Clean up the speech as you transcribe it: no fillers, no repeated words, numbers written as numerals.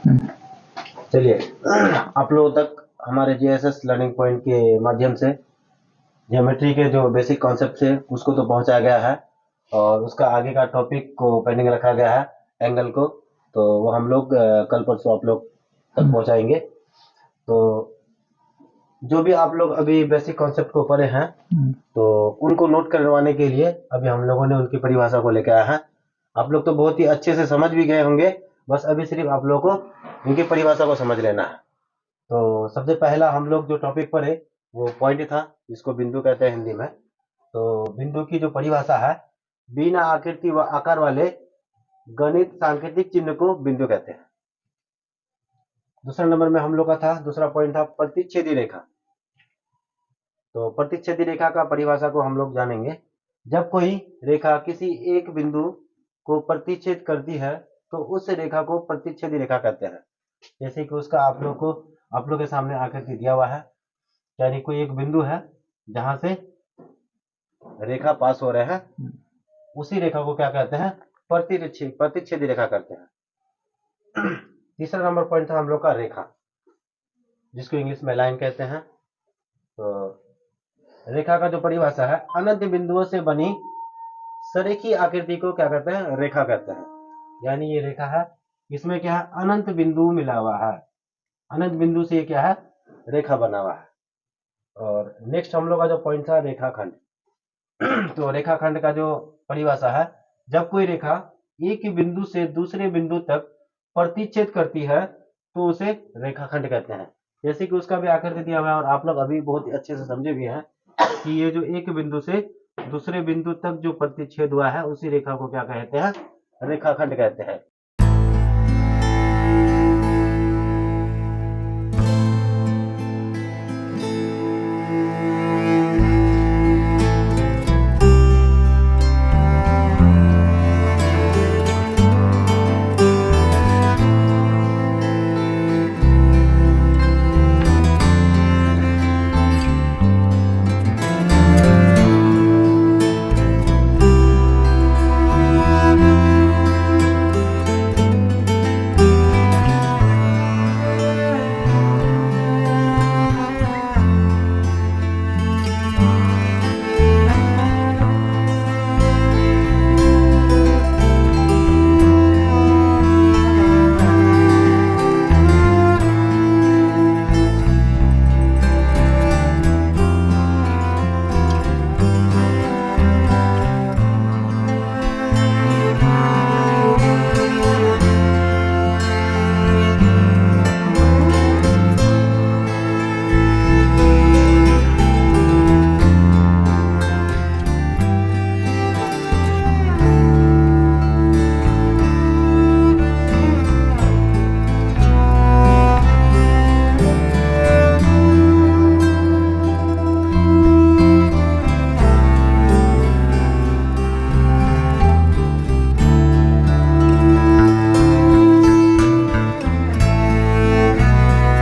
चलिए, आप लोगों तक हमारे जीएसएस लर्निंग पॉइंट के माध्यम से ज्योमेट्री के जो बेसिक कॉन्सेप्ट है उसको तो पहुंचाया गया है, और उसका आगे का टॉपिक को पेंडिंग रखा गया है, एंगल को। तो वो हम लोग कल परसों आप लोग तक पहुंचाएंगे। तो जो भी आप लोग अभी बेसिक कॉन्सेप्ट को पढ़े हैं, तो उनको नोट करवाने के लिए अभी हम लोगों ने उनकी परिभाषा को लेकर आया है। आप लोग तो बहुत ही अच्छे से समझ भी गए होंगे, बस अभी सिर्फ आप लोगों को उनकी परिभाषा को समझ लेना है। तो सबसे पहला हम लोग जो टॉपिक पढ़े वो पॉइंट था, जिसको बिंदु कहते हैं हिंदी में। तो बिंदु की जो परिभाषा है, बिना आकृति व आकार वाले गणित सांकेतिक चिन्ह को बिंदु कहते हैं। दूसरा नंबर में हम लोग का था, दूसरा पॉइंट था प्रतिच्छेदी रेखा। तो प्रतिच्छेदी रेखा का परिभाषा को हम लोग जानेंगे। जब कोई रेखा किसी एक बिंदु को प्रतिच्छेद करती है तो उस रेखा को प्रतिच्छेदी रेखा कहते हैं। जैसे कि उसका आप लोग के सामने आकृति दिया हुआ है, यानी कोई एक बिंदु है जहां से रेखा पास हो रहे हैं, उसी रेखा को क्या कहते हैं? प्रतिच्छेदी रेखा कहते हैं। तीसरा नंबर पॉइंट था हम लोग का रेखा, जिसको इंग्लिश में लाइन कहते हैं। तो रेखा का जो परिभाषा है, अनंत बिंदुओं से बनी सरेखी आकृति को क्या कहते हैं? रेखा कहते हैं। यानी ये रेखा है, इसमें क्या है? अनंत बिंदु मिला हुआ है, अनंत बिंदु से ये क्या है? रेखा बना हुआ है। और नेक्स्ट हम लोग का जो पॉइंट था, रेखाखंड। तो रेखाखंड का जो परिभाषा है, जब कोई रेखा एक बिंदु से दूसरे बिंदु तक प्रतिच्छेद करती है तो उसे रेखाखंड कहते हैं। जैसे कि उसका भी आकृति दिया हुआ है, और आप लोग अभी बहुत ही अच्छे से समझे भी हैं कि ये जो एक बिंदु से दूसरे बिंदु तक जो प्रतिच्छेद हुआ है, उसी रेखा को क्या कहते हैं? रेखाखंड कहते हैं।